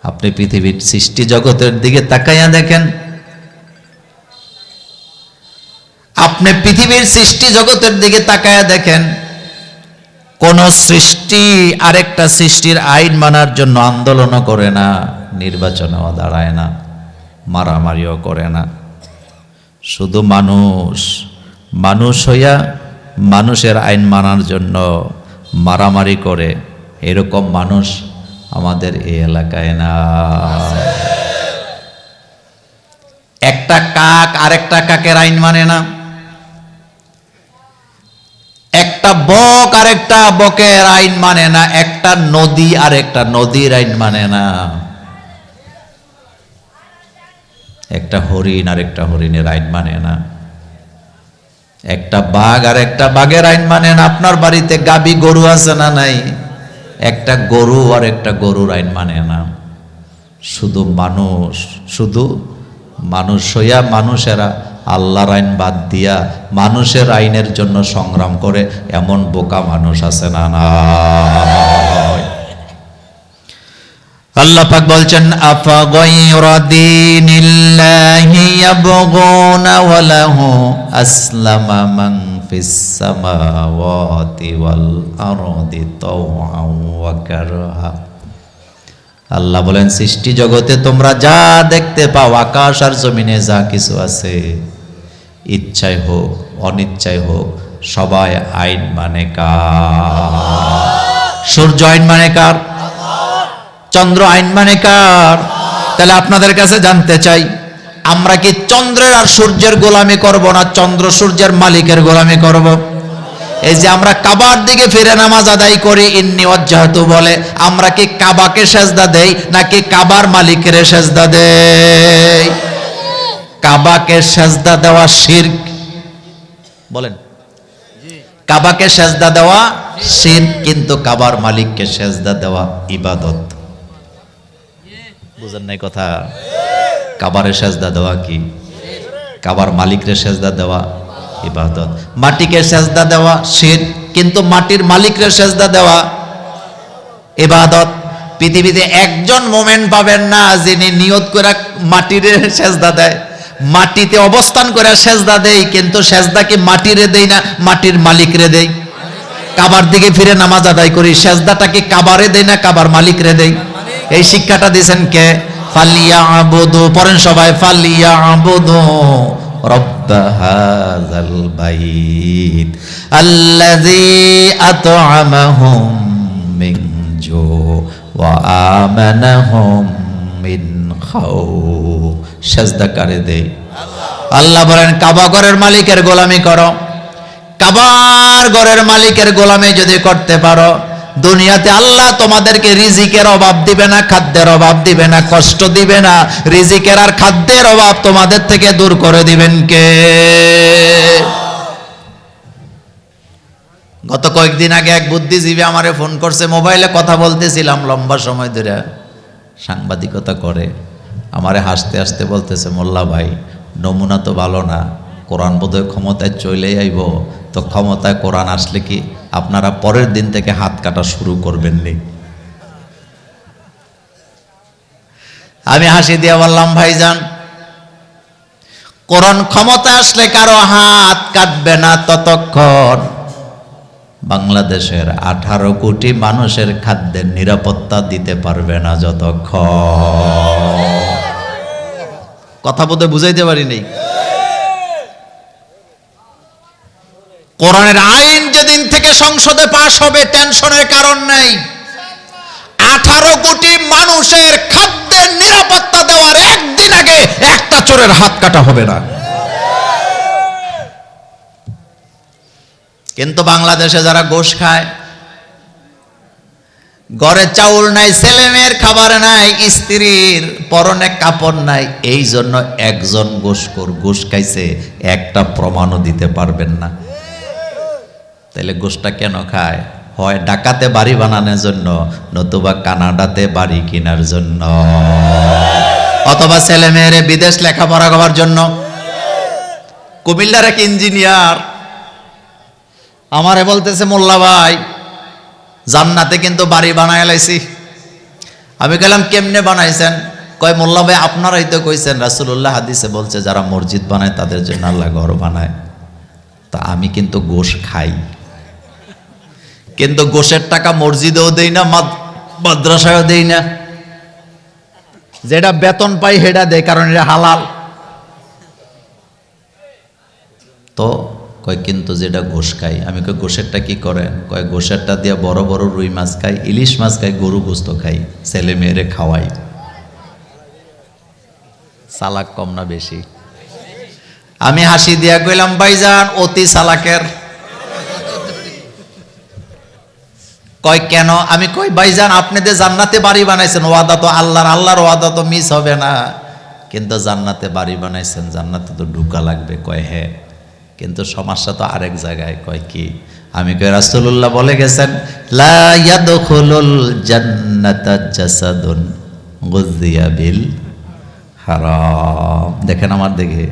আপনি পৃথিবীর সৃষ্টি জগতের দিকে তাকাইয়া দেখেন, আপনি পৃথিবীর সৃষ্টি জগতের দিকে তাকাইয়া দেখেন, কোন সৃষ্টি আরেকটা সৃষ্টির আইন মানার জন্য আন্দোলনও করে না, নির্বাচনেও দাঁড়ায় না, মারামারিও করে না। শুধু মানুষ হইয়া মানুষের আইন মানার জন্য মারামারি করে, এরকম মানুষ আমাদের এই এলাকায় না। একটা কাক আরেকটা কাকের আইন মানে না, একটা বক আরেকটা বকের আইন মানে না, একটা নদী আরেকটা নদীর আইন মানে না, একটা হরিণ আরেকটা হরিণের আইন মানে না, একটা বাঘ আর একটা বাঘের আইন মানে না। আপনার বাড়িতে গাবি গরু আছে না নাই? একটা গরু আর একটা গরুর আইন মানে না। শুধু মানুষ হইয়া মানুষেরা আল্লাহর আইন বাদ দিয়া মানুষের আইনের জন্য সংগ্রাম করে, এমন বোকা মানুষ আছে না? না। আল্লাহ পাক বলছেন, আফা গায়রা দীনিল্লাহি ইয়াবগুনা ওয়া লাহু আসলামা মান ফিস সামাওয়াতি ওয়াল আরদি তাওআন ওয়া কারহা। আল্লাহ বলেন, সৃষ্টি জগতে তোমরা যা দেখতে পাও, আকাশ আর জমিনে যা কিছু আছে, ইচ্ছায় হোক অনিচ্ছায় হোক, সবাই আইন মানে কার? সূর্য আইন মানে কার? চন্দ্র আইন মানে কার? তাহলে আপনাদের কাছে জানতে চাই, আমরা কি চন্দ্রের আর সূর্যের গোলামি করব না চন্দ্র সূর্যের মালিকের গোলামি করব? এই যে আমরা কাবার দিকে ফিরে নামাজ আদায় করি, ইন্নী ওয়াজ্জাহতু বলে, আমরা কি কাবাকে সেজদা দেই নাকি কাবার মালিকের সেজদা দেই? কাবাকে সেজদা দেওয়া শিরক। বলেন, কাবাকে সেজদা দেওয়া শিরক, কিন্তু কাবার মালিককে সেজদা দেওয়া ইবাদত। বুঝেন নাই কথা? কাবারে সেজদা দেওয়া কি? কাবার মালিকরে সেজদা দেওয়া ইবাদত। মাটিকে সেজদা দেওয়া শিরক, কিন্তু মাটির মালিকরে সেজদা দেওয়া ইবাদত। পৃথিবীতে একজন মোমেন্ট পাবেন না যিনি নিয়ত করে মাটিরে সেজদা দেয়। মাটিতে অবস্থান করে সেজদা দেই, কিন্তু সেজদা কি মাটিরে দেই না মাটির মালিকরে দেই? কাবার দিকে ফিরে নামাজ আদায় করি, সেজদাটা কি কাবারে দেই না কাবার মালিকরে দেই? এই শিক্ষাটা দিয়েছেন কে? ফালিয়াবুদু, পড়েন সবাই, ফালিয়াবুদু রব্ব হাযাল বাইত আল্লাযী আত'আমাহুম মিন জু ওয়া আমানাহুম মিন খাউফ। সেজদা কারে দেই? আল্লাহ বলেন, কাবা ঘরের মালিকের গোলামি করো। কাবার ঘরের মালিকের গোলামি যদি করতে পারো, দুনিয়াতে আল্লাহ তোমাদেরকে রিজিকের অভাব দিবে না, খাদ্যের অভাব দিবে না, কষ্ট দিবে না। রিজিকের আর খাদ্যের অভাব তোমাদের থেকে দূর করে দিবেন কে? গত কয়েকদিন আগে এক বুদ্ধিজীবী আমারে ফোন করছে, মোবাইলে কথা বলতেছিলাম লম্বা সময় ধরে, সাংবাদিকতা করে। আমারে হাসতে হাসতে বলতেছে, মোল্লা ভাই, নমুনা তো ভালো না, কোরআন বোধহয় ক্ষমতায় চলেই আইব, তো ক্ষমতায় কোরআন আসলে কি আপনারা পরের দিন থেকে হাত কাটা শুরু করবেন নি? আমি হাসি দিয়ে বললাম, ভাইজান, কোরআন ক্ষমতা আসলে কারো হাত কাটবে না ততক্ষণ বাংলাদেশের 18 কোটি মানুষের খাদ্যের নিরাপত্তা দিতে পারবে না যতক্ষণ। কথা বলতে বুঝাইতে পারি নাই। কোরআনের আইন যেদিন থেকে সংসদে পাশ হবে, টেনশনের কারণ নেই। 18 কোটি মানুষের খাদ্যের নিরাপত্তা দেওয়ার একদিন আগে একটা চোরের হাত কাটা হবে না। কিন্তু বাংলাদেশে যারা ঘুষ খায়, ঘরে চাউল নাই, ছেলে মেয়ের খাবার নাই, স্ত্রীর পরনে কাপড় নাই, এই জন্য একজন ঘুষখোর ঘুষ খাইছে একটা প্রমাণও দিতে পারবেন না। তাহলে ঘুষটা কেন খায়? হয় ঢাকাতে বাড়ি বানানোর জন্য, নতুবা কানাডাতে বাড়ি কেনার জন্য, অথবা ছেলে মেয়েরে বিদেশ লেখাপড়া করার জন্য। কুমিল্লার এক ইঞ্জিনিয়ার আমারে বলতেছে, মোল্লা ভাই, জান্নাতে কিন্তু বাড়ি বানায় লাইছি, আমি কইলাম কেমনে বানাইছেন? কয় মোল্লা ভাই আপনারাই তো কইছেন, রাসূলুল্লাহ হাদিসে বলছে যারা মসজিদ বানায় তাদের জন্য আল্লাহ ঘর বানায়। তা আমি কিন্তু গোশ খাই, কিন্তু গোশের টাকা মসজিদেও দেই না, মাদ্রাসায়ও দেই না, যেটা বেতন পাই সেটা দেয়, কারণ এটা হালাল। তো কয় কিন্তু যেটা গোশ খাই। আমি কই গোশেরটা কি করেন? কয় গোশেরটা দিয়ে বড় বড় রুই মাছ খাই, ইলিশ মাছ খাই, গরু গোস্ত খাই, ছেলে মেয়েরে খাওয়াই। চালাক কম না বেশি? আমি হাসি দিয়া কইলাম ভাইজান অতি চালাকের। কয় কেন? আমি কই ভাইজান আপনি যে জান্নাতে বাড়ি বানাইছেন, ওয়াদা তো আল্লাহর ওয়াদা তো মিস হবে না, কিন্তু জান্নাতে বাড়ি বানাইছেন, জান্নাতে তো ঢুকা লাগবে। কয় হ্যাঁ, কিন্তু সমস্যা তো আরেক জায়গায়। কয় কি? আমি কই রাসূলুল্লাহ বলে গেছেন লা ইয়াদখুলুল জান্নাতা জাসাদুন গুযিয়া বিল হারাম। দেখেন আমার দিকে,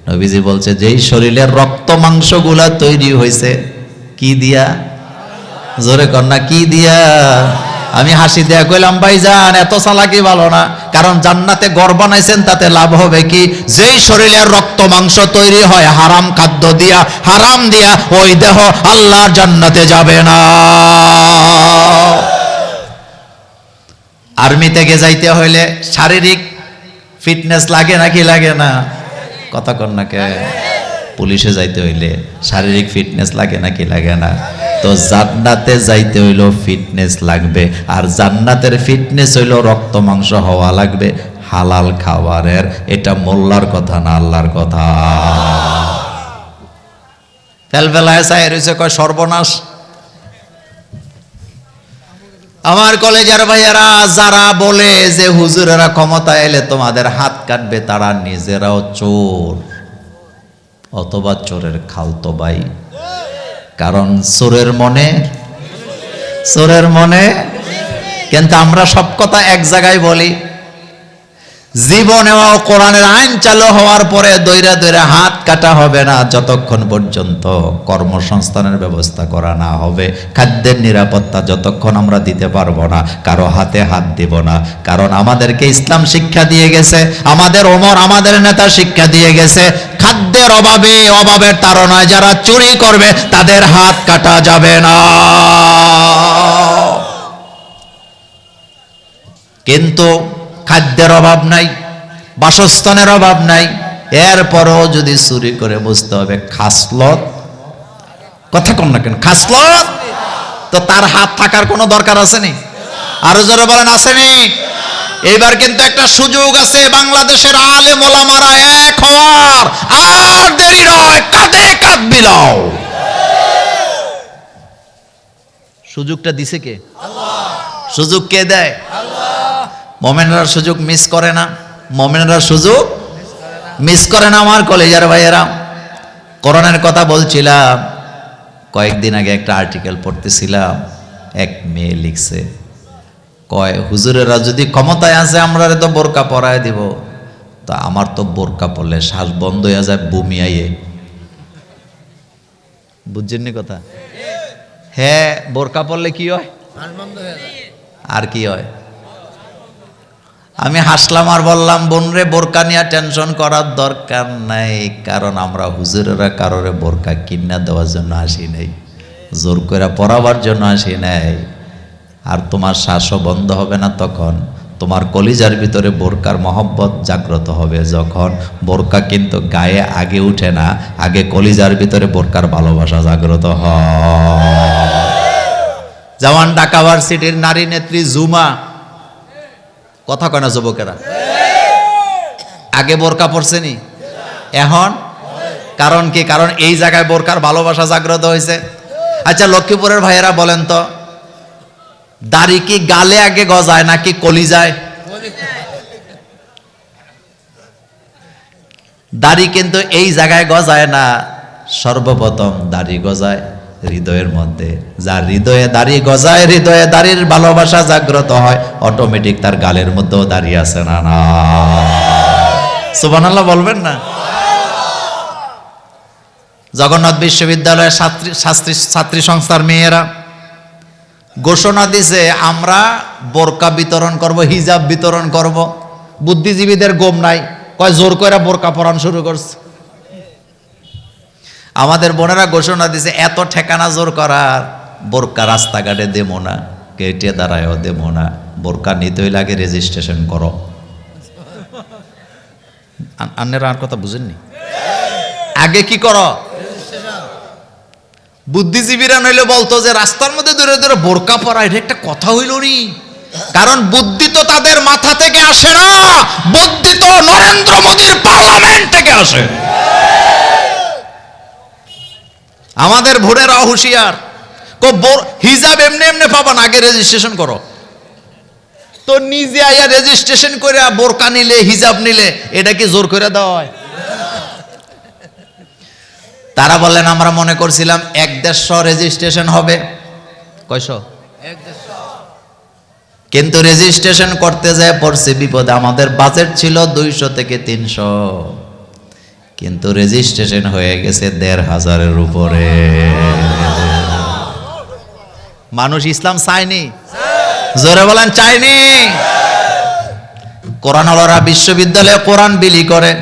নবীজি বলছে যেই শরীরের রক্ত মাংসগুলা তৈরি হয়েছে কি দিয়া? জোরে কন্যা কি দিয়া? আমি হাসি দিয়া কইলাম ভাইজান এত চালাকি ভালো না, কারণ জান্নাতে ঘর বানাইছেন তাতে লাভ হবে কি? যেই শরীরের রক্ত মাংস তৈরি হয় হারাম খাদ্য দিয়া, হারাম দিয়া, ওই দেহ আল্লাহর জান্নাতে যাবে না। আর্মি থেকে যাইতে হইলে শারীরিক ফিটনেস লাগে নাকি লাগে না? কথা কন্যাকে। পুলিশে যাইতে হইলে শারীরিক ফিটনেস লাগে নাকি লাগে না? তো জান্নাতে যাইতে হইলো ফিটনেস লাগবে, আর জান্নাতের ফিটনেস হইলো রক্ত মাংস হওয়া লাগবে, হালাল খাবারের। এটা মোল্লার কথা না, আল্লাহর কথা। ফেলফেলায় চাই রয়েছে, কয় সর্বনাশ। আমার কলেজের ভাইয়েরা যারা বলে যে হুজুরেরা ক্ষমতা এলে তোমাদের হাত কাটবে, তারা নিজেরাও চোর অথবা চোরের খালতো ভাই। কারণ চোরের মনে কিন্তু আমরা সব কথা এক জায়গায় বলি। জীবনেও কোরআনের আইন চালু হওয়ার পরে দইরা দইরা হাত কাটা হবে না যতক্ষণ পর্যন্ত কর্মসংস্থানের ব্যবস্থা করা না হবে, খাদ্যের নিরাপত্তা যতক্ষণ আমরা দিতে পারবো না, কারো হাতে হাত দিব না। কারণ আমাদেরকে ইসলাম শিক্ষা দিয়ে গেছে, আমাদের ওমর আমাদের নেতা শিক্ষা দিয়ে গেছে, খাদ্যের অভাবের তাড়নায় যারা চুরি করবে তাদের হাত কাটা যাবে না। কিন্তু খাদ্যের অভাব নাই, বাসস্থানের অভাব নাই, এরপরও যদি চুরি করে বুঝতে হবে খাসলত। কথা কম না কেন? খাসলত। তো তার হাত থাকার কোনো দরকার আছে? আরো জোরে বলেন আসেনি? এইবার কিন্তু একটা সুযোগ আছে বাংলাদেশের আলেম ওলামারা এক হওয়ার। আর দেরি নয়, কাঁধে কাঁধ মিলাও। সুযোগটা দিছে কে? সুযোগ কে দেয়? মোমেনরা সুযোগ মিস করে না, মোমেনরা সুযোগ মিস করে না। আমার কলেজের ভাইয়েরা, কোরআনের কথা বলছিলাম, কয়েকদিন আগে একটা আর্টিকেল পড়তেছিলাম, এক মেয়ে লিখছে, কয় হুজুরেরা যদি ক্ষমতায় আছে আমরা তো বোরকা পরায় দিব, তো আমার তো বোরকা পরলে শ্বাস বন্ধ হয়ে যায়, বমি আইয়ে। বুঝছেননি কথা? হ্যাঁ, বোরকা পরলে কি হয়? আর কি হয়? আমি হাসলাম আর বললাম, বোন রে বোরকা নিয়ে টেনশন করার দরকার নাই, কারণ আমরা হুজুরেরা কারোরে বোরকা কিনা দেওয়ার জন্য আসি নাই, জোর করে পরাবার জন্য আসি নাই। আর তোমার শ্বাসও বন্ধ হবে না তখন, তোমার কলিজার ভিতরে বোরকার মহব্বত জাগ্রত হবে যখন। বোরকা কিন্তু গায়ে আগে উঠে না, আগে কলিজার ভিতরে বোরকার ভালোবাসা জাগ্রত হয়। যেমন ঢাকা ভার্সিটির নারী নেত্রী জুমা, কথা কয় না যুবকেরা, আগে বোরকা পরছেনি, এখন কারণ কি? কারণ এই জায়গায় বোরকার ভালোবাসা জাগ্রত হয়েছে। আচ্ছা লক্ষ্মীপুরের ভাইয়েরা বলেন তো, দাড়ি কি গালে আগে গজায় নাকি কলিজায়? দাড়ি কিন্তু এই জায়গায় গজায় না, সর্বপ্রথম দাড়ি গজায় হৃদয়ের মধ্যে। যার হৃদয়ে দাড়ি গজায়, হৃদয়ে দাড়ির ভালোবাসা জাগ্রত হয়, অটোমেটিক তার গালের মধ্যেও দাড়ি আছে না? না, সুবহানাল্লাহ বলবেন না? জগন্নাথ বিশ্ববিদ্যালয়ের ছাত্রী সংস্থার মেয়েরা ঘোষণা দিছে আমরা বোরকা বিতরণ করব, হিজাব বিতরণ করব। বুদ্ধিজীবীদের গোম নাই, কয় জোর করে বোরকা পরান শুরু করছে। আমাদের বোনেরা ঘোষণা দিছে এত ঠেকানা জোর করার, বোরকা রাস্তাঘাটে দেবো না, গেটে দাঁড়ায়ও দেবো না, বোরকা নিতেই লাগে রেজিস্ট্রেশন করো। আন্নেরা আর কথা বুঝেননি? আগে কি করো? বুদ্ধিজীবীরা নইলে বলতো যে রাস্তার মধ্যে ধরে ধরে বোরকা পরা, এটা একটা কথা হইল নি। কারণ বুদ্ধি তো তাদের মাথা থেকে আসে না, বুদ্ধি তো নরেন্দ্র মোদীর পার্লামেন্ট থেকে আসে। আমাদের ভোরেরা হুঁশিয়ার, হিজাব এমনি এমনি পাবা না, আগে রেজিস্ট্রেশন করো। তো নিজে আইয়া রেজিস্ট্রেশন করে বোরকা নিলে, হিজাব নিলে, এটা কি জোর করে দেওয়া হয়? তারা বললেন আমরা মনে করছিলাম 1-150 রেজিস্ট্রেশন হবে। কয়শো? কিন্তু রেজিস্ট্রেশন করতে যায় পড়ছে বিপদে। আমাদের বাজেট ছিল 200 থেকে 300, কিন্তু রেজিস্ট্রেশন হয়ে গেছে 1500-এর উপরে। মানুষ ইসলাম চায়নি, জোরে বলেন চায়নি। কোরআনওয়ালারা বিশ্ববিদ্যালয়ে কোরআন বিলি করে,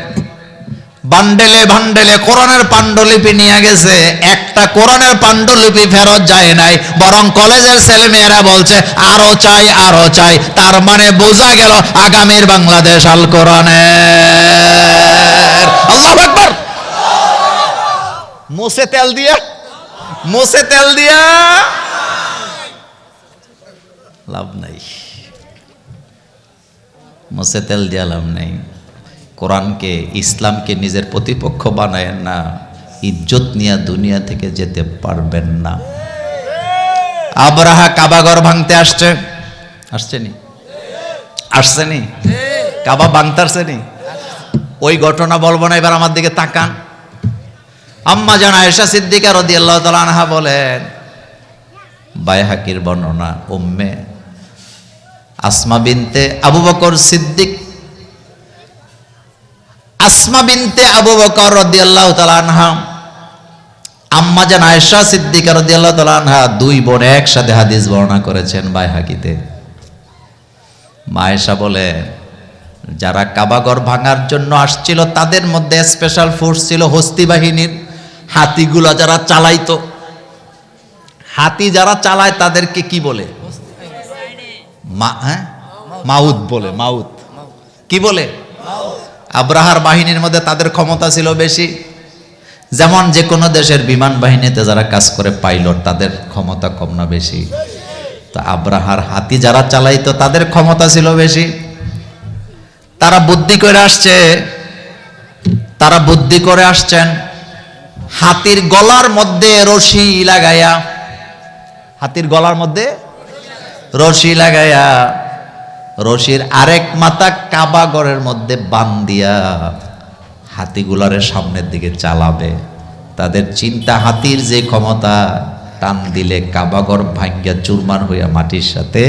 বান্ডেলে বান্ডেলে কোরআনের পাণ্ডুলিপি নিয়ে গেছে, একটা কোরআনের পাণ্ডুলিপি ফেরত যায় নাই, বরং কলেজের ছেলেমেয়েরা বলছে আরো চাই আরো চাই। তার মানে বোঝা গেল আগামীর বাংলাদেশ আল কোরআনের। আল্লাহু আকবার। মোছে তেল দিয়া, মোছে তেল দিয়া লাভ নাই, মোছে তেল দিয়া লাভ নাই। কোরআনকে, ইসলামকে নিজের প্রতিপক্ষ বানায়েন না, ইজ্জত নিয়ে দুনিয়া থেকে যেতে পারবেন না। আবরাহা কাবাঘর ভাঙতে আসছে, আসছেনি? আসছেনি? কাবা ভাঙতে আসছেনি? ওই ঘটনা বলবো না, এবার আমার দিকে তাকান। আম্মা জান আয়েশা সিদ্দিকা রাদিয়াল্লাহু তাআলা আনহা বলেন, বাইহাকির বর্ণনা, উম্মে আসমা বিনতে আবু বকর সিদ্দিক, আসমা বিনতে আবু বকর রাদিয়াল্লাহু তাআলা আনহা, আম্মা জান আয়েশা সিদ্দিকা রাদিয়াল্লাহু তাআলা আনহা, দুই বোন একসাথে হাদিস বর্ণনা করেছেন বাইহাকিতে। মা আয়েশা বলে, যারা কাবাঘর ভাঙার জন্য আসছিল তাদের মধ্যে স্পেশাল ফোর্স ছিল হস্তি বাহিনীর, হাতিগুলা যারা চালাইতো। হাতি যারা চালায় তাদেরকে কি বলে? মাউত বলে। মাউত কি বলে? আব্রাহার বাহিনীর মধ্যে তাদের ক্ষমতা ছিল বেশি। যেমন যে কোনো দেশের বিমান বাহিনীতে যারা কাজ করে পাইলট, তাদের ক্ষমতা কম না বেশি? তো আব্রাহার হাতি যারা চালাইতো তাদের ক্ষমতা ছিল বেশি। তারা বুদ্ধি করে আসছে, তারা বুদ্ধি করে আসছেন, হাতির গলার মধ্যে রশি লাগাইয়া, হাতির গলার মধ্যে রশি লাগাইয়া, রশির আরেক মাথা কাবাঘরের মধ্যে বান্ধিয়া হাতিগুলারের সামনের দিকে চালাবে। তাদের চিন্তা, হাতির যে ক্ষমতা, টান দিলে কাবাঘর ভাঙ্গিয়া চুরমার হইয়া মাটির সাথে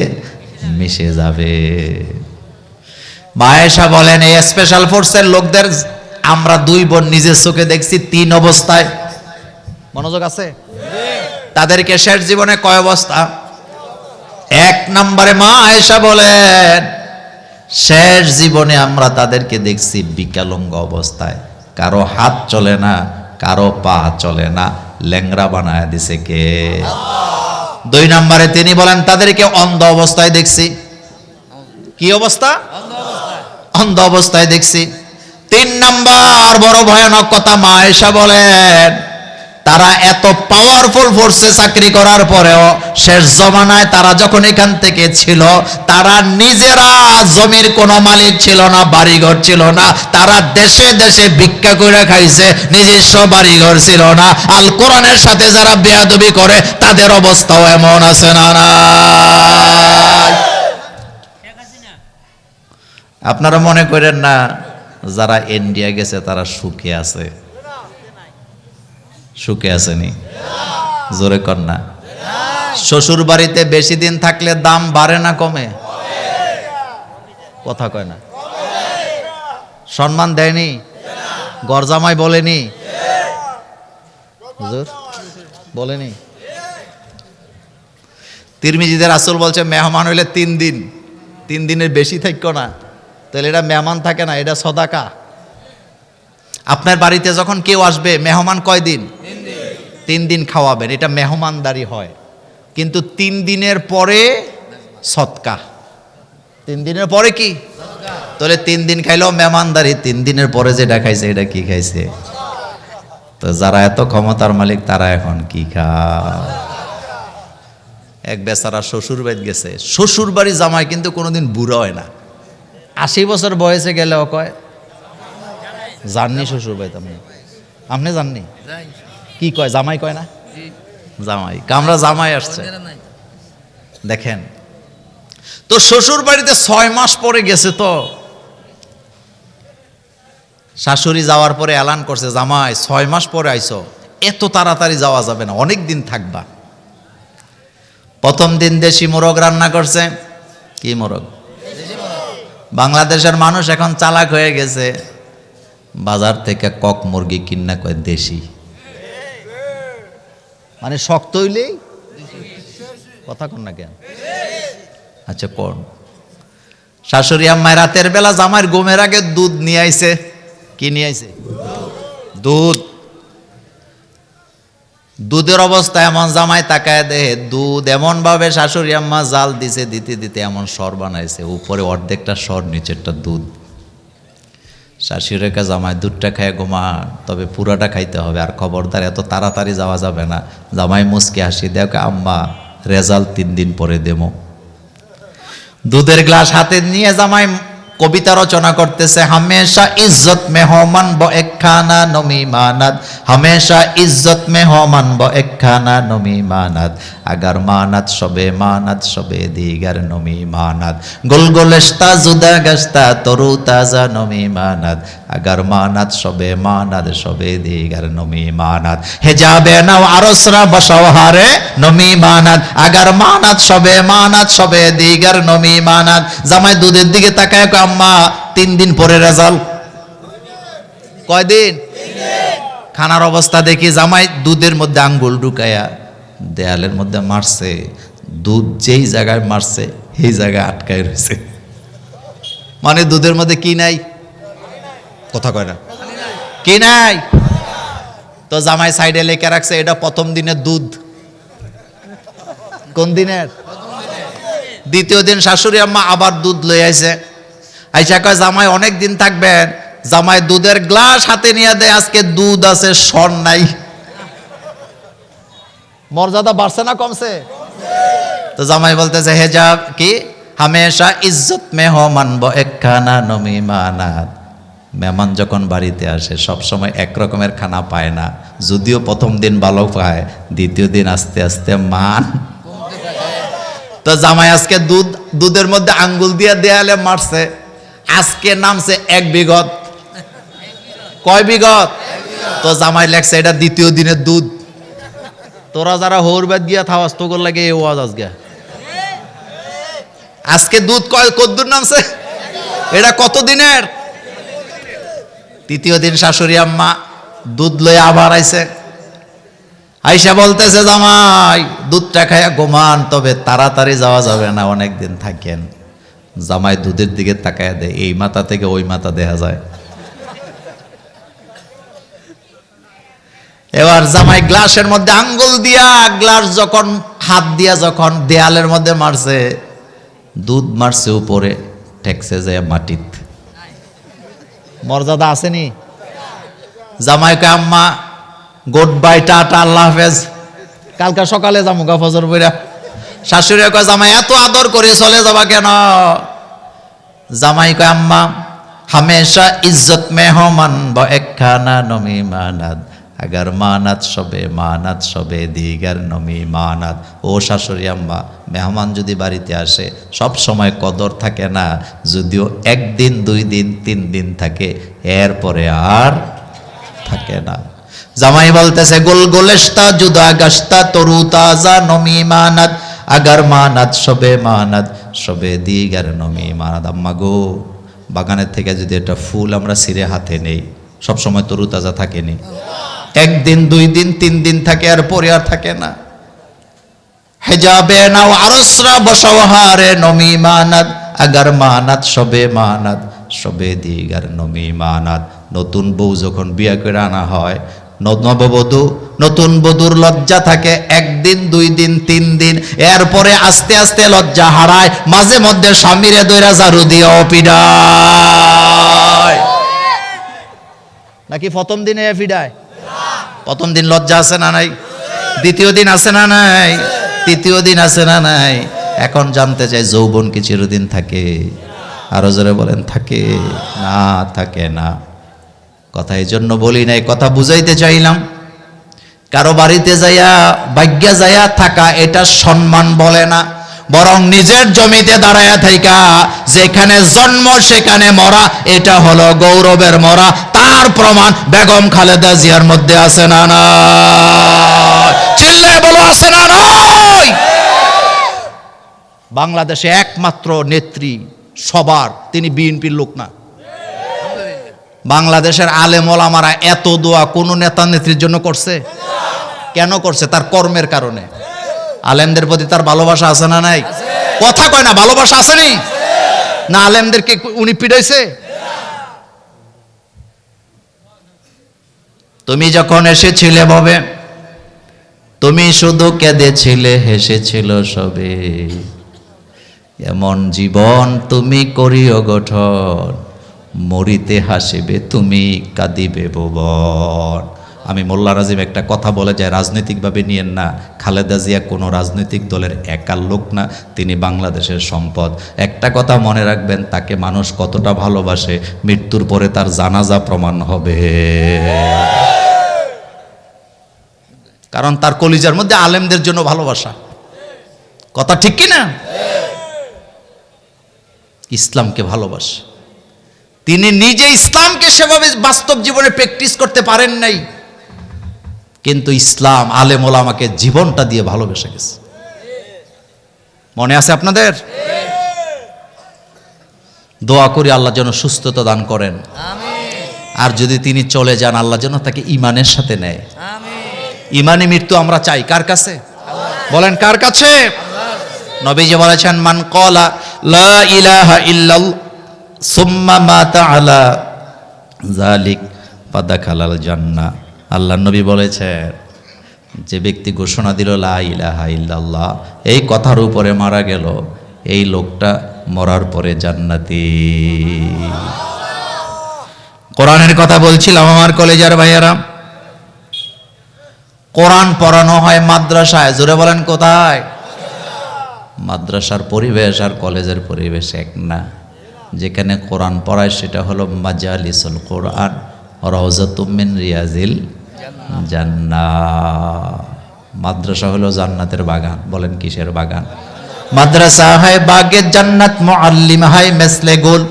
মিশে যাবে। মা আয়েশা বলেন, এই স্পেশাল ফোর্সের লোকদের আমরা দুই বোন নিজের চোখে দেখছি 3 অবস্থায়। মনোযোগ আছে? তাদেরকে শেষ জীবনে কয় অবস্থা? 1 নম্বরে মা আয়েশা বলেন, শেষ জীবনে আমরা তাদেরকে দেখছি বিকলাঙ্গ অবস্থায়, কারো হাত চলে না, কারো পা চলে না, ল্যাংড়া বানায় দিছে কে? 2 নম্বরে তিনি বলেন, তাদেরকে অন্ধ অবস্থায় দেখছি। কি অবস্থা? অন্ধ অবস্থায় দেখছি। 3 নম্বর বড় ভয়ানক কথা, মা আয়েশা বলেন, তারা এত পাওয়ারফুল ফোর্সে চাকরি করার পরেও শেষ জমানায় তারা যখন এখান থেকে ছিল, তারা নিজেরা জমির কোনো মালিক ছিল না, বাড়িঘর ছিল না, তারা দেশে দেশে ভিক্ষা করে খাইছে, নিজস্ব বাড়িঘর ছিল না। আল কোরআনের সাথে যারা বেয়াদবি করে তাদের অবস্থাও এমন আছে না? আপনারা মনে করেন না যারা ইন্ডিয়া গেছে তারা সুখে আছে? সুখে আসেনি? জোরে কর না। শ্বশুর বাড়িতে বেশি দিন থাকলে দাম বাড়ে না কমে? কথা কয় না। সম্মান দেয়নি? গরজামাই বলেনি? হুজুর বলেনি? তিরমিজিতে রাসূল বলছে মেহমান হইলে 3 দিন, 3 দিনের বেশি থাকো না, তাহলে এটা মেহমান থাকে না, এটা সদাকা। আপনার বাড়িতে যখন কেউ আসবে মেহমান কয় দিন? 3 দিন খাওয়াবেন, এটা মেহমানদারি হয়। কিন্তু 3 দিনের পরে সদকা। 3 দিনের পরে কি? তাহলে 3 দিন খাইলেও মেহমানদারি, 3 দিনের পরে যেটা খাইছে এটা কি খাইছে? তো যারা এত ক্ষমতার মালিক তারা এখন কি খায়? এক বেচারা শ্বশুর বাড়ি গেছে, শ্বশুর বাড়ি জামাই কিন্তু কোনোদিন বুড়ো হয় না। 80 বছর বয়সে গেলেও কয় জাননি শ্বশুর বাড়ি। আপনি জাননি কি কয়? জামাই কয় না? জামাই, কামরা জামাই আসছে। দেখেন তো শ্বশুর বাড়িতে 6 মাস পরে গেছে, তো শাশুড়ি যাওয়ার পরে এলান করছে, জামাই 6 মাস পরে আইছো, এত তাড়াতাড়ি যাওয়া যাবে না, অনেক দিন থাকবা। প্রথম দিন দেশি মোরগ রান্না করছে। কি মোরগ? বাংলাদেশের মানুষ এখন চালাক হয়ে গেছে, বাজার থেকে কক মুরগি কিনা কয় দেশি, মানে শক্ত হইলেই কথা কন না কেন? আচ্ছা কোন শাশুড়ি আম্মায় রাতের বেলা জামাইয়ের ঘুমের আগে দুধ নিয়ে আইছে। কি নিয়ে আইছে? দুধ। দুধের অবস্থা এমন, জামাই তাকায় দেহে দুধ এমন ভাবে শাশুড়ি আম্মা জাল দিছে, দিতে দিতে এমন সর বানাইছে, উপরে অর্ধেকটা সর, নিচেরটা দুধ। শাশুড়িকে জামাই দুধটা খায় ঘুমা, তবে পুরাটা খাইতে হবে, আর খবরদার এত তাড়াতাড়ি যাওয়া যাবে না। জামাই মুচকি হাসি দেখ, আম্মা রেজাল্ট 3 দিন পরে দেবো। দুধের গ্লাস হাতে নিয়ে জামাই কবিতা রচনা করতেছে, হামেশা ইজ্জত মেহমান ব একখানা নমি মানাদ, হামেশা ইজ্জত মেহমান ব একখানা নমি মানাদ, আগার মানাদ সবে দিগার নমি মানাদ, গোলগোলেস্তা জুদা গস্তা তরু তাজা নমি মানাদ, আগার মানাদ সবে দিগার নমি মানাদ, হেজাবে নাও আরসরা বসাও হারে নমি মানাদ, আগার মানাদ সবে দিগার নমি মানাদ। জামাই দুধের দিকে তাকায়, আম্মা 3 দিন পরে রেজাল্ট। কয়দিন? খানার অবস্থা দেখি জামাই দুধের মধ্যে আঙ্গুল ঢুকায়া দেয়ালের মধ্যে মারছে, দুধ যেই জায়গায় মারছে সেই জায়গায় আটকায় রয়েছে। মানে দুধের মধ্যে কি নাই? কথা কয় না, কি নাই? তো জামাই সাইডে লেখা রাখছে, এটা প্রথম দিনের দুধ। কোন দিনের? দ্বিতীয় দিন শাশুড়ি আম্মা আবার দুধ লই আইছে, আইসা কয় জামাই অনেক দিন থাকবেন। জামাই দুধের গ্লাস হাতে নিয়ে দেয়, আজকে দুধ আছে, সর নাই। মর্যাদা বাড়ছে না কমছে? তো জামাই বলতেছে, হেজা কি হামেশা ইজ্জত মেহমান ব একখানা নমি মানাদ। মেহমান যখন বাড়িতে আসে সব সময় এক রকমের খানা পায় না, যদিও প্রথম দিন ভালো পায়, দ্বিতীয় দিন আস্তে আস্তে মান। তো জামাই আজকে দুধের মধ্যে আঙ্গুল দিয়ে দেয়ালে মারছে, আজকে নামছে 1 বিঘত। কয় বিঘত? তো জামাই লেখছে এটা দ্বিতীয় দিনের দুধ। তোরা যারা হৌরবাদ গিয়া থাওয়াস তোর লাগে এই ওয়াজ আজকে দুধ কদ্দুর নামছে, এটা কত দিনের? তৃতীয় দিন শাশুড়ি আম্মা দুধ লয়ে আবার আইছে, আইসা বলতেছে জামাই দুধটা খাইয়া ঘুমান, তবে তাড়াতাড়ি যাওয়া যাবে না, অনেক দিন থাকেন। জামাই দুধের দিকে তাকায় দেয়, এই মাথা থেকে ওই মাথা দেখা যায়। এবার জামাই গ্লাসের মধ্যে আঙ্গুল দিয়া, গ্লাস যখন হাত দিয়া যখন দেয়ালের মধ্যে মারছে, দুধ মারছে উপরে, ঠেকছে যায় মাটিত। মর্যাদা আসেনি? জামাইকে আম্মা গুড বাই, টাটা, আল্লাহ হাফেজ, কালকে সকালে যাবো গা ফজর বইরা। শাশুড়ি কয় জামাই এত আদর করে চলে যাবা কেন? জামাই কয় আম্মা হামেশা ইজ্জত মেহমান ব একখানা নমি মানাদ, আগার মানাদ সবে দিগার নমি মানাদ। ও শাশুড়ি আম্মা, মেহমান যদি বাড়িতে আসে সব সময় কদর থাকে না, যদিও 1 দিন 2 দিন 3 দিন থাকে, এরপরে আর থাকে না। জামাই বলতেছে গোলগোলেস্তা জুদা গাস্তা তরু তাজা নমি মানাদ, আগার মানাদ সবে দিগার নমি মানাদ। আম্মা গো, বাগানের থেকে যদি একটা ফুল আমরা ছিঁড়ে হাতে নেই, সবসময় তরু তাজা থাকেনি, 1 দিন 2 দিন 3 দিন থাকে, আর পরে আর থাকে না। হিজাবে নাও আরসরা বসাও হারে নমি মানাত আগার মানাত সবে দিগার নমি মানাত। নতুন বউ যখন বিয়ে করে আনা হয়, নববধূ নতুন বধূর লজ্জা থাকে 1 দিন 2 দিন 3 দিন, এরপরে আস্তে আস্তে লজ্জা হারায়, মাঝে মধ্যে স্বামীরে দইরা ঝাড়ু দিয়ে পিডায়। নাকি প্রথম দিনে পিডায়? প্রথম দিন লজ্জা আছে না নাই? দ্বিতীয় দিন আছে না নাই? তৃতীয় দিন আছে না নাই? এখন জানতে চাই যৌবন কি চিরদিন থাকে? আরো জোরে বলেন থাকে না? থাকে না। কথা এই জন্য বলি নাই, কথা বুঝাইতে চাইলাম। কারো বাড়িতে যাইয়া ভাগ্যা যাইয়া থাকা এটা সম্মান বলে না, বরং নিজের জমিতে দাঁড়ায়া থাকা, যেখানে জন্ম সেখানে মরা, এটা হলো গৌরবের মরা। তার প্রমাণ বেগম খালেদা জিয়ার মধ্যে আছে না নাই? চিল্লায় বলো আছে না নাই? বাংলাদেশে একমাত্র নেত্রী সবার, তিনি বিএনপির লোক না। বাংলাদেশের আলেম ওলামারা এত দোয়া কোন নেতা নেত্রীর জন্য করছে? কেন করছে? তার কর্মের কারণে। আলেমদের প্রতি তার ভালোবাসা আছে না নাই? কথা কয় না, ভালোবাসা আসেনি না? আলেমদেরকে উনি পিটাইছে? তুমি যখন এসেছিলে ভবে, তুমি শুধু কেঁদেছিলে, হেসেছিল সবে। এমন জীবন তুমি করিও গঠন, মরিতে হাসিবে তুমি কাঁদিবে ভুবন। আমি মোল্লা রাজিম একটা কথা বলে যায়, রাজনৈতিকভাবে নিয়েন না। খালেদা জিয়া কোনো রাজনৈতিক দলের একার লোক না, তিনি বাংলাদেশের সম্পদ। একটা কথা মনে রাখবেন, তাকে মানুষ কতটা ভালোবাসে মৃত্যুর পরে তার জানাজা প্রমাণ হবে। কারণ তার কলিজার মধ্যে আলেমদের জন্য ভালোবাসা। কথা ঠিক কি না? ইসলামকে ভালোবাসে। তিনি নিজে ইসলামকে সেভাবে বাস্তব জীবনে প্র্যাকটিস করতে পারেন নাই, কিন্তু ইসলাম আলেম ওলামাকে জীবনটা দিয়ে ভালোবেসে গেছে। মনে আছে আপনাদের? দোয়া করি আল্লাহ যেন সুস্থতা দান করেন, আর যদি তিনি চলে যান আল্লাহ যেন তাকে ঈমানের সাথে নেয়। ঈমানি মৃত্যু আমরা চাই কার কাছে? বলেন কার কাছে? নবীজি বলেছেন, মান ক্বালা লা ইলাহা ইল্লাল্লাহ সুম্মা মাতা আলা যালিক ফাদাখালাল জান্নাহ। আল্লাহর নবী বলেছেন, যে ব্যক্তি ঘোষণা দিল লা ইলাহা ইল্লাল্লাহ, এই কথার উপরে মারা গেল, এই লোকটা মরার পরে জান্নাতি। কোরআনের কথা বলছিলাম আমার কলেজের ভাইয়েরা। কোরআন পড়ানো হয় মাদ্রাসায়। জোরে বলেন কোথায়? মাদ্রাসার পরিবেশ আর কলেজের পরিবেশ এক না। যেখানে কোরআন পড়ায় সেটা হলো মাজালিসুল কোরআন, রাউযাতুম মিন রিয়াজিল জান্নাহ। মাদ্রাসা হলো জান্নাতের বাগান। বলেন কিসের বাগান? মাদ্রাসা হয় বাগে জান্নাত, মুআল্লিম হয় মেসলে গোল।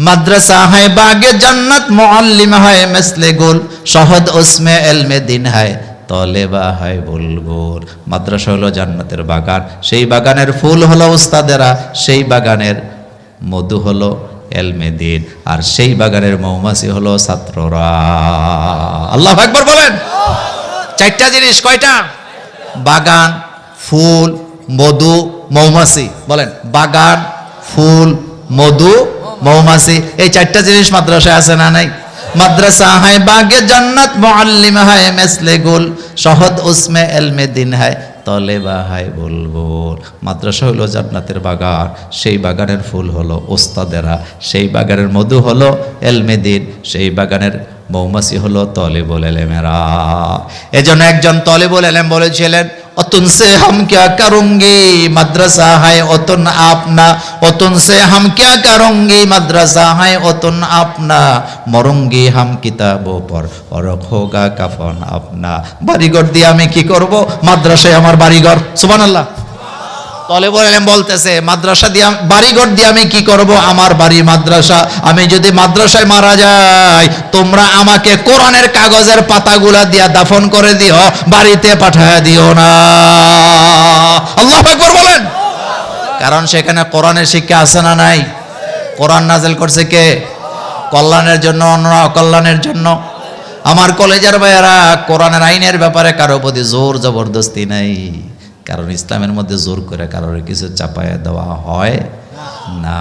মাদ্রাসা হয় বাগে জান্নাত, মুআল্লিম হয় মেসলে গোল। শহদ উসমে ইলমে দিন হয়, তলেবা হয় বুলবুল। মাদ্রাসা হলো জান্নাতের বাগান, সেই বাগানের ফুল হলো উস্তাদেরা, সেই বাগানের মধু হলো ইলমে দিন, আর সেই বাগানের মৌমাছি হলো ছাত্ররা। আল্লাহু আকবার বলেন। চারটা জিনিস। কয়টা? বাগান, ফুল, মধু, মৌমাছি। বলেন বাগান, ফুল, মধু, মৌমাছি। এই চারটা জিনিস মাদ্রাসায় আছে না নাই? মাদ্রাসা হয় বাগে জান্নাত, মুআল্লিম হয় মেসলে গুল। শহদ উসমে ইলমে দিন হয়, তলেবা হয় বুলবুল। মাদ্রাসা হলো জান্নাতের বাগান, সেই বাগানের ফুল হলো ওস্তাদেরা, সেই বাগানের মধু হলো ইলমে দিন, সেই বাগানের মৌমাছি হলো তলেবুল ইলমেরা। এজন্য একজন তলেবুল ইলম বলেছিলেন, অতুন সে হাম ক্যা করুঙ্গি মাদ্রাসা হায় অতুন আপনা, অতুন সে হাম ক্যা করুঙ্গি মাদ্রাসা হায় অতুন আপনা, মরুঙ্গি হাম কিতাবো পর অরখ হোগা কাফন আপনা। বাড়িঘর দিয়ে আমি কি করব? মাদ্রাসায় আমার বাড়িঘর। সুবহানাল্লাহ। তলেবুল ইলম বলতেছে, মাদ্রাসা দিয়ে বাড়িঘর দিয়ে আমি কি করব? আমার বাড়ি মাদ্রাসা। আমি যদি মাদ্রাসায় মারা যাই, তোমরা আমাকে কোরআনের কাগজের পাতাগুলা দিয়া দাফন করে দিও, বাড়িতে পাঠায় দিও না। আল্লাহু আকবার বলেন। কারণ সেখানে কোরআনের শিক্ষা আছে না নাই? কোরআন নাযিল করছে কে? কল্যাণের জন্য, অন্য অকল্যাণের জন্য। আমার কলেজের ভাইয়েরা, কোরআনের আইনের ব্যাপারে কারো প্রতি জোর জবরদস্তি নাই, কারণ ইসলামের মধ্যে জোর করে কারোর কিছু চাপায়া দেওয়া হয় না।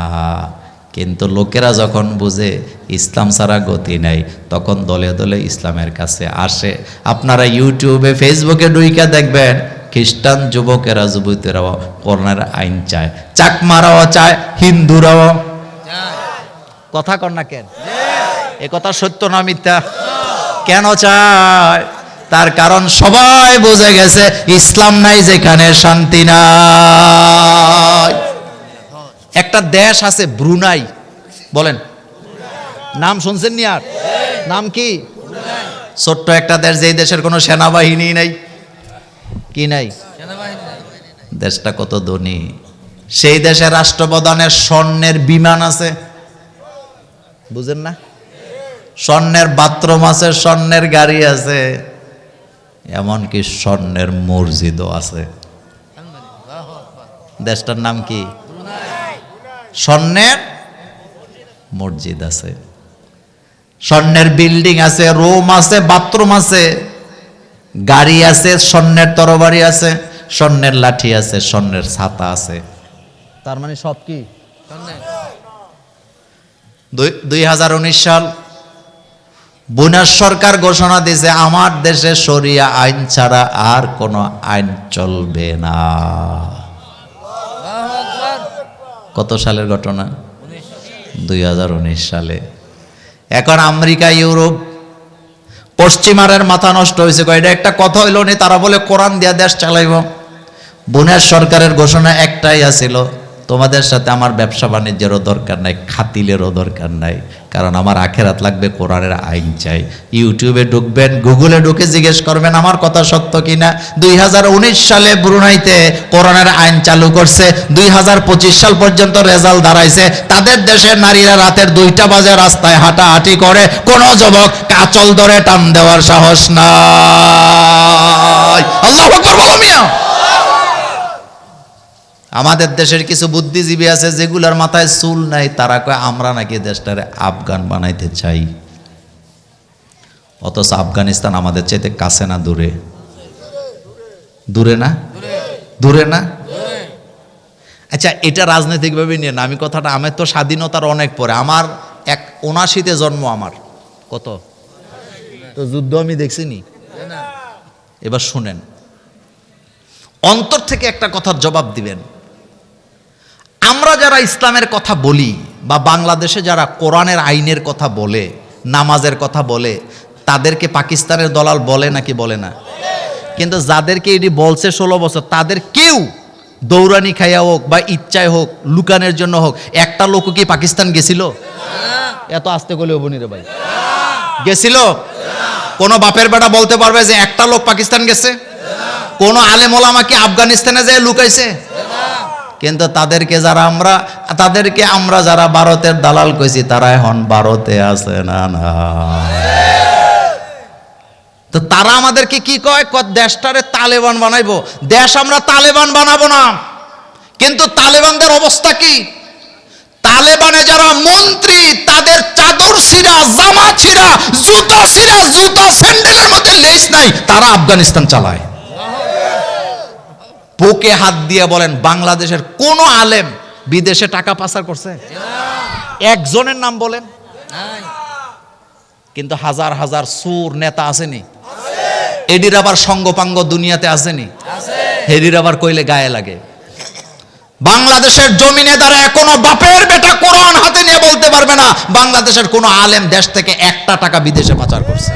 কিন্তু লোকেরা যখন বুঝে ইসলাম ছাড়া গতি নাই, তখন দলে দলে ইসলামের কাছে আসে। আপনারা ইউটিউবে ফেসবুকে ঢুইকা দেখবেন, খ্রিস্টান যুবকেরা যুবতীরাও কোরআনের আইন চায়, চাকমারাও চায়, হিন্দুরাও। কথা কর না কেন? এ কথা সত্য না মিথ্যা? কেন চায়? তার কারণ সবাই বুঝে গেছে ইসলাম নাই যেখানে শান্তি নাই। একটা দেশ আছে ব্রুনাই, বলেন নাম শুনছেন নি? আর নাম কি? ছোট্ট একটা দেশ, যেই দেশের কোনো সেনাবাহিনী নাই। কি নাই? দেশটা কত ধনী। সেই দেশের রাষ্ট্রপ্রধানের স্বর্ণের বিমান আছে, বুঝেন না? স্বর্ণের বাথরুম আছে, স্বর্ণের গাড়ি আছে, এমনকি স্বর্ণের মসজিদও আছে। দেশটার নাম কি? স্বর্ণের মসজিদ আছে, স্বর্ণের বিল্ডিং আছে, রুম আছে, বাথরুম আছে, গাড়ি আছে, স্বর্ণের তরবারি আছে, স্বর্ণের লাঠি আছে, স্বর্ণের ছাতা আছে। তার মানে সব কি? 2019 সাল বুনাস সরকার ঘোষণা দিয়েছে, আমার দেশে শরিয়া আইন ছাড়া আর কোনো আইন চলবে না। কত সালের ঘটনা? 2019 সালে। এখন আমেরিকা, ইউরোপ, পশ্চিমারের মাথা নষ্ট হয়েছে। এটা একটা কথা হইল নি, তারা বলে কোরআন দিয়া দেশ চালাইব। বুনাস সরকারের ঘোষণা একটাই আছিল, তোমাদের সাথে আমার ব্যবসা বাণিজ্যেরও দরকার নাই, খাতিলেরও দরকার নাই, কারণ আমার আখেরাত লাগবে, কোরআনের আইন চাই। ইউটিউবে ঢুকবেন, গুগলে ঢুকে জিজ্ঞেস করবেন আমার কথা সত্য কিনা। 2019 সালে ব্রুনাইতে কোরআনের আইন চালু করছে, 2025 সাল পর্যন্ত রেজাল্ট দাঁড়াইছে। তাদের দেশের নারীরা রাতের 2টা বাজে রাস্তায় হাঁটাহাঁটি করে, কোন যুবক কাচল ধরে টান দেওয়ার সাহস নাই। আল্লাহু আকবার বলো মিয়া। আমাদের দেশের কিছু বুদ্ধিজীবী আছে যেগুলার মাথায় চুল নাই, তারা কয় আমরা নাকি দেশটারে আফগান বানাইতে চাই। অথচ আফগানিস্তান আমাদের চাইতে কাছে না দূরে? দূরে না? দূরে না? আচ্ছা, এটা রাজনৈতিকভাবে নিয়ে না, আমি কথাটা, আমার তো স্বাধীনতার অনেক পরে, আমার 79-তে জন্ম। আমার কত? তো যুদ্ধ আমি দেখছিনি। এবার শুনেন, অন্তর থেকে একটা কথার জবাব দিবেন। আমরা যারা ইসলামের কথা বলি, বা বাংলাদেশে যারা কোরআনের আইনের কথা বলে, নামাজের কথা বলে, তাদেরকে পাকিস্তানের দলাল বলে নাকি বলে না? কিন্তু যাদেরকে এটি বলছে 16 বছর, তাদের কেউ দৌড়ানি খাইয়া হোক বা ইচ্ছায় হোক, লুকানোর জন্য হোক, একটা লোক কি পাকিস্তান গেছিল? এত আস্তে করলে হবনি রে ভাই। গেছিল? কোন বাপের বেটা বলতে পারবে যে একটা লোক পাকিস্তান গেছে? কোন আলেম ওলামা কি আফগানিস্তানে যায় লুকাইছে? কিন্তু তাদেরকে আমরা যারা ভারতের দালাল কইছি, তারা এখন ভারতে আছে না? না। তো তারা আমাদেরকে কি কয়? দেশটারে তালেবান বানাইবো। দেশ আমরা তালেবান বানাবো না। কিন্তু তালেবানদের অবস্থা কি? তালেবানে যারা মন্ত্রী, তাদের চাদর ছিঁড়া, জামা ছিঁড়া, জুতা ছিঁড়া, জুতা স্যান্ডেলের মধ্যে লেস নাই, তারা আফগানিস্তান চালায়। বুকে হাত দিয়ে বলেন, বাংলাদেশের কোন আলেম বিদেশে টাকা পাচার করছে? একজনের নাম বলেন। কিন্তু হাজার হাজার সুর নেতা আসেনি? এডির আবার সঙ্গপাঙ্গ দুনিয়াতে আসেনি? হেডির আবার কইলে গায়ে লাগে। বাংলাদেশের জমিনে দ্বারা এখনো বাপের বেটা কোরআন হাতে নিয়ে বলতে পারবে না বাংলাদেশের কোন আলেম দেশ থেকে 1টা টাকা বিদেশে পাচার করছে।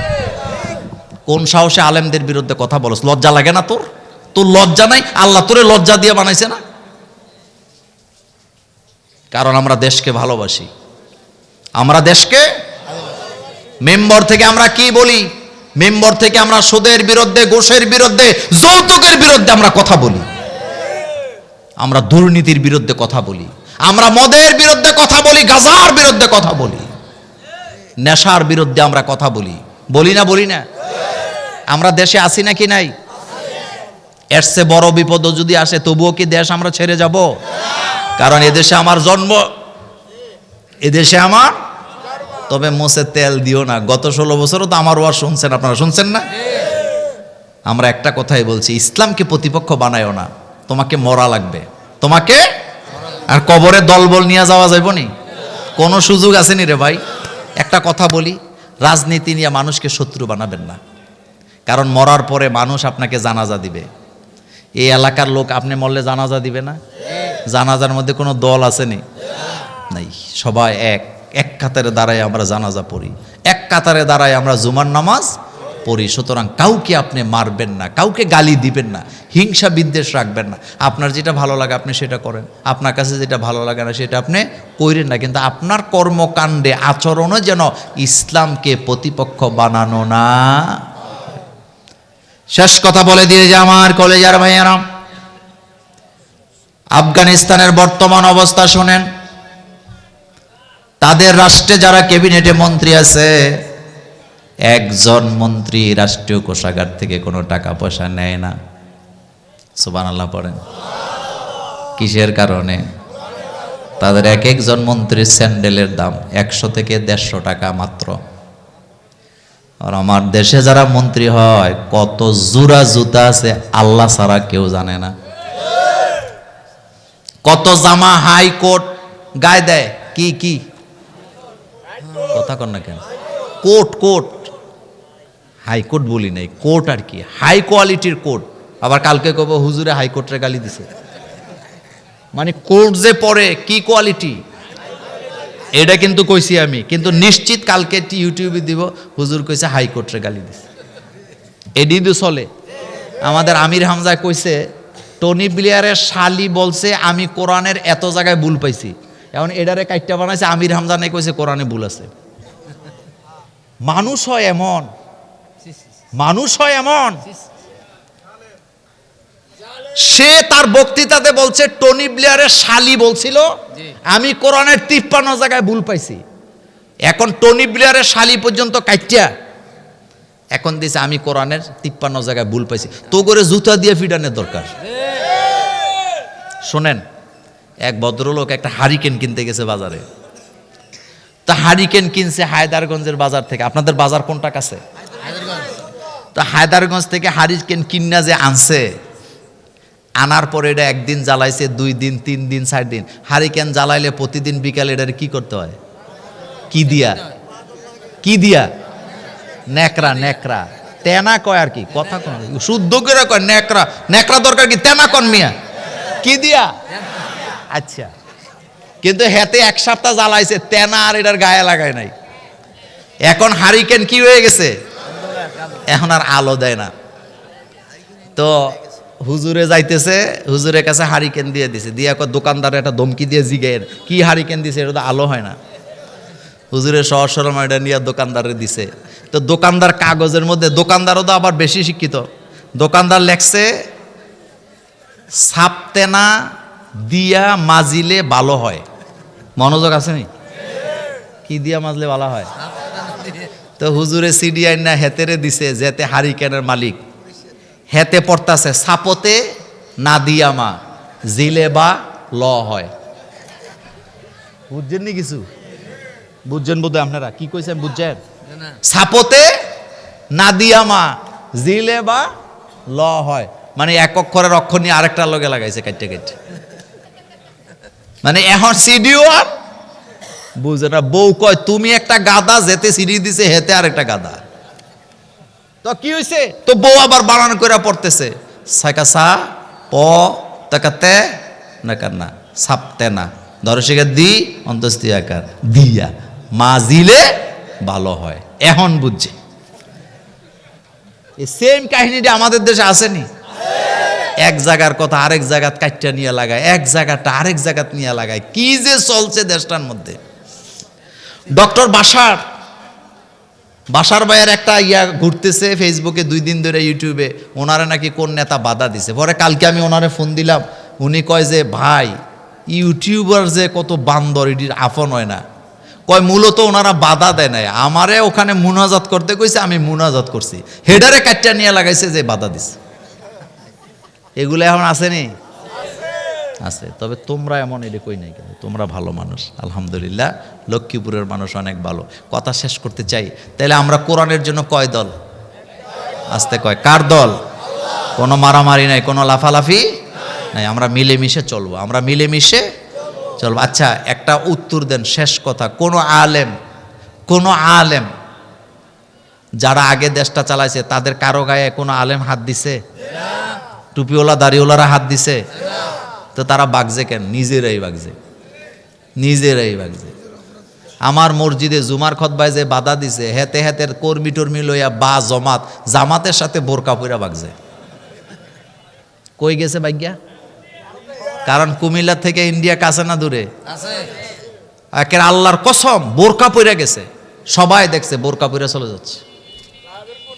কোন সাহসে আলেমদের বিরুদ্ধে কথা বলছ? লজ্জা লাগে না তোর? তোর লজ্জা নাই? আল্লাহ তোরে লজ্জা দিয়ে বানাইছে না? কারণ আমরা দেশকে ভালোবাসি। আমরা দেশকে, মেম্বার থেকে আমরা কি বলি? মেম্বার থেকে আমরা সুদের বিরুদ্ধে, ঘুষের বিরুদ্ধে, যৌতুকের বিরুদ্ধে আমরা কথা বলি। আমরা দুর্নীতির বিরুদ্ধে কথা বলি, আমরা মদের বিরুদ্ধে কথা বলি, গাঁজার বিরুদ্ধে কথা বলি, নেশার বিরুদ্ধে আমরা কথা বলি। বলি না? বলি না? আমরা দেশে আছি নাকি নাই? এর চেয়ে বড় বিপদ যদি আসে, তবুও কি দেশ আমরা ছেড়ে যাব? কারণ এদেশে আমার জন্ম, এদেশে আমার। তবে মুছে তেল দিও না। গত 16 বছরও তো আমার ওয়াজ শুনছেন, আপনারা শুনছেন না? আমরা একটা কথাই বলছি, ইসলামকে প্রতিপক্ষ বানায়ও না। তোমাকে মরা লাগবে, তোমাকে। আর কবরে দলবল নিয়ে যাওয়া যাইব নি? কোনো সুযোগ আসেনি রে ভাই। একটা কথা বলি, রাজনীতি নিয়ে মানুষকে শত্রু বানাবেন না, কারণ মরার পরে মানুষ আপনাকে জানাজা দিবে। এই এলাকার লোক আপনি মরলে জানাজা দিবে না? জানাজার মধ্যে কোনো দল আসেনি? নাই, সবাই এক কাতারে দাঁড়ায় আমরা জানাজা পড়ি, এক কাতারে দাঁড়ায় আমরা জুমার নামাজ পড়ি। সুতরাং কাউকে আপনি মারবেন না, কাউকে গালি দিবেন না, হিংসা বিদ্বেষ রাখবেন না। আপনার যেটা ভালো লাগে আপনি সেটা করেন, আপনার কাছে যেটা ভালো লাগে না সেটা আপনি কইরেন না, কিন্তু আপনার কর্মকাণ্ডে আচরণও যেন ইসলামকে প্রতিপক্ষ বানানো না। শেষ কথা বলে দিয়ে যে আমার কলেজার ভাইয়েরা, আফগানিস্তানের বর্তমান অবস্থা শোনেন। তাদের রাষ্ট্রে যারা ক্যাবিনেটে মন্ত্রী আছে, একজন মন্ত্রী রাষ্ট্রীয় কোষাগার থেকে কোনো টাকা পয়সা নেয় না। সুবহানাল্লাহ পড়েন। কিসের কারণে? তাদের এক একজন মন্ত্রীর স্যান্ডেলের দাম 100 থেকে 150 টাকা মাত্র। আর আমার দেশে যারা মন্ত্রী হয়, কত জোড়া জুতা আছে আল্লাহ ছাড়া কেউ জানে না। কত জামা হাইকোর্ট গায়ে দেয়। কি কি কথা কন না কেন? কোর্ট হাইকোর্ট বলি নাই, কোর্ট আর কি, হাই কোয়ালিটির কোর্ট। আবার কালকে কব হুজুরে হাইকোর্টের গালি দিছে, মানে কোর্ট যে পরে কি কোয়ালিটি এটা কিন্তু কইছি আমি, কিন্তু নিশ্চিত কালকে ইউটিউবে দিব হুজুর কইছে হাইকোর্টের গালি দিছে। এডি তো চলে। আমাদের আমির হামজা কইছে টনি ব্লেয়ারের শালি বলছে আমি কোরআনের এত জায়গায় ভুল পাইছি, এখন এডারে কাইটটা বানাইছে আমির হামজা নাই কইছে কোরআনে ভুল আছে। মানুষ হয় এমন, মানুষ হয় এমন। সে তার বক্তৃতাতে বলছে টনি ব্লেয়ারের শালি বলছিল আমি কোরআনের 53 জায়গায় ভুল পাইছি। এখন টনি ব্লেয়ারের শালি পর্যন্ত কাইটিয়া এখন দিছে আমি কোরআনের 53 জায়গায় ভুল পাইছি। তো করে জুতা দিয়ে ফিডানোর দরকার। শোনেন, এক ভদ্রলোক একটা হারিকেন কিনতে গেছে বাজারে। তা হারিকেন কিনছে হায়দারগঞ্জের বাজার থেকে। আপনাদের বাজার কোনটা কাছে? তো হায়দারগঞ্জ থেকে হারিকেন কিন্না যে আনছে, আনার পরে এটা একদিন জ্বালাইছে, 2 দিন 3 দিন 4 দিন। হারিকেন জ্বালাইলে প্রতিদিন বিকালে এটার কি করতে হয়? কি দিয়া নেকড়া তেনা কয় আর কি, কথা কয় শুদ্ধ করে কয় নেকড়া দরকার কি, তেনা কন মিয়া, কি দিয়া? আচ্ছা, কিন্তু হেতে 1 সপ্তাহ জ্বালাইছে, তেনা আর এটার গায়ে লাগায় নাই। এখন হারিকেন কি হয়ে গেছে, এখন আর আলো দেয় না। তো হুজুরে যাইতেছে, হুজুরের কাছে হারিকেন দিয়ে দিছে, দিয়ে দোকানদার একটা ধমকি দিয়ে জিগের কি হারিকেন দিছে, এটা তো আলো হয় না। হুজুরের সহজ সরল এটা নিয়ে দোকানদারে দিছে। তো দোকানদার কাগজের মধ্যে, দোকানদারও তো আবার বেশি শিক্ষিত, দোকানদার লেখছে সাপতেনা দিয়া মাজিলে ভালো হয়। মনোযোগ আছে নি? কি দিয়া মাজলে ভালো হয়? তো হুজুরে সিডি আইনা হেতেরে দিছে, যেতে হারিকেনের মালিক হেতে পড়তাছে সাপতে না দিয়া মা জিলে বা ল হয়। বুঝছেন নি কিছু? বুঝছেন বোধ আপনারা কি কইছেন? বুঝছেন? সাপতে না দিয়া মা জিলে বা ল হয়, মানে এক অক্ষরের অক্ষর নিয়ে আরেকটা লগে লাগাইছে কাটতে কাটতে। মানে এখন সিডিও আর বুঝে না। বউ কয় তুমি একটা গাদা, যেতে সিডি দিছে হেতে আরেকটা গাদা। তো কি হয়েছে? তো বউ আবার বানান করে পড়তেছে সাইকা সা প তাকাতে না কান্না সাপতে না দর্শকের দি অন্তস্তি আকার দিয়া মাজিলে ভালো হয়। এখন বুঝছে। এই সেম কাহিনীটা আমাদের দেশে আসেনি? এক জায়গার কথা আরেক জায়গাত কাটটা নিয়ে লাগায়, এক জায়গাটা আরেক জায়গাত নিয়ে লাগায়। কি যে চলছে দেশটার মধ্যে। ডক্টর বাশার ভাইয়ের একটা ঘুরতেছে ফেসবুকে 2 দিন ধরে, ইউটিউবে। ওনারে নাকি কোন নেতা বাধা দিছে। পরে কালকে আমি ওনারে ফোন দিলাম, উনি কয় যে ভাই ইউটিউবার যে কত বান্দর, এটির আফন হয় না। কয় মূলত ওনারা বাধা দেয় নাই, আমারে ওখানে মুনাজাত করতে কইছে, আমি মুনাজাত করছি, হেডারে কাটটা নিয়ে লাগাইছে যে বাধা দিছে। এগুলো এখন আসেনি? আছে। তবে তোমরা এমন এটা কই নাই কেন? তোমরা ভালো মানুষ, আলহামদুলিল্লাহ। লক্ষ্মীপুরের মানুষ অনেক ভালো। কথা শেষ করতে চাই। তাহলে আমরা কোরআনের জন্য কয় দল? আসতে কয় কার দল? কোনো মারামারি নাই, কোনো লাফালাফি, নাই, আমরা মিলেমিশে চলবো, আমরা মিলেমিশে চলবো। আচ্ছা, একটা উত্তর দেন, শেষ কথা। কোন আলেম যারা আগে দেশটা চালাইছে তাদের কারো গায়ে কোনো আলেম হাত দিছে? টুপিওয়ালা দাড়িওয়ালারা হাত দিছে? তো তারা বাগজে কেন? নিজেরাই বাগজে। আমার মসজিদে জুমার খুতবায় যে বাধা দিছে, হেতে হেতের কর্মী টর্মী লইয়া বা জামাতের সাথে বোরকা পইরা বাগজে। কই গেছে ভাগ্যা? কারণ কুমিল্লা থেকে ইন্ডিয়া কাছে না দূরে? একের আল্লাহর কসম বোরকা পইরা গেছে, সবাই দেখছে বোরকা পইরা চলে যাচ্ছে।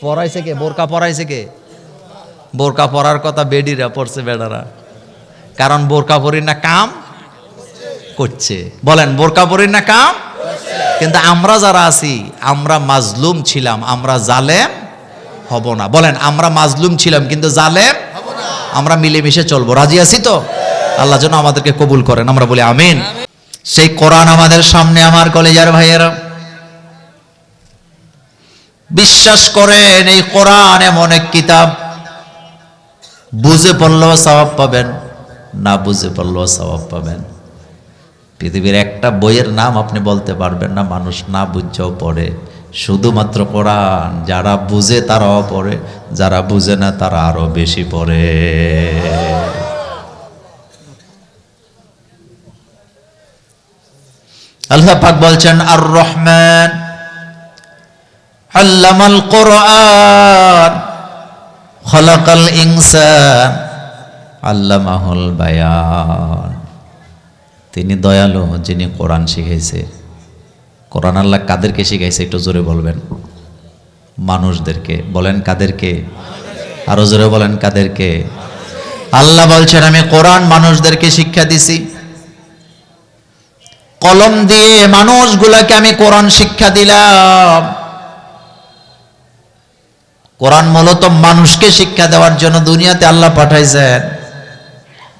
পড়াইছে কে? বোরকা পড়াইছে কে? বোরকা পরার কথা বেডিরা পড়ছে, বেডারা। কারণ বোরকা পরি না কাম করছে। বলেন, বোরকা পরি না কাম। কিন্তু আমরা যারা আছি, আমরা মাজলুম ছিলাম, আমরা জালেম হব না। বলেন, আমরা মাজলুম ছিলাম কিন্তু জালেম হব না। আমরা মিলেমিশে চলবো, রাজি আছি তো? আল্লাহ যেন আমাদেরকে কবুল করেন, আমরা বলি আমিন। সেই কোরআন আমাদের সামনে, আমার কলেজার ভাইয়েরা, বিশ্বাস করেন এই কোরআন এমন এক কিতাব, বুঝে পড়লেও সওয়াব পাবেন, না বুঝে পড়লেও সওয়াব পাবেন। পৃথিবীর একটা বইয়ের নাম আপনি বলতে পারবেন না মানুষ না বুঝেও পড়ে, শুধুমাত্র কোরআন। যারা বুঝে তারাও পড়ে, যারা বুঝে না তারা আরো বেশি পড়ে। আল্লাহ পাক বলছেন, আর রহমান আল্লামাল কোরআন খলাকাল ইনসান আল্লামাহুল বায়ান। তিনি দয়ালু, যিনি কোরআন শিখাইছে। কোরআন আল্লাহ কাদেরকে শিখাইছে একটু জোরে বলবেন? মানুষদেরকে। বলেন কাদেরকে? আরো জোরে বলেন কাদেরকে? আল্লাহ বলছেন, আমি কোরআন মানুষদেরকে শিক্ষা দিছি। কলম দিয়ে মানুষগুলাকে আমি কোরআন শিক্ষা দিলাম। কোরআন মূলত মানুষকে শিক্ষা দেওয়ার জন্য দুনিয়াতে আল্লাহ পাঠাইছেন।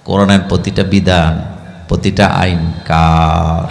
কোরআনের প্রতিটা বিধান, প্রতিটা আইন কার?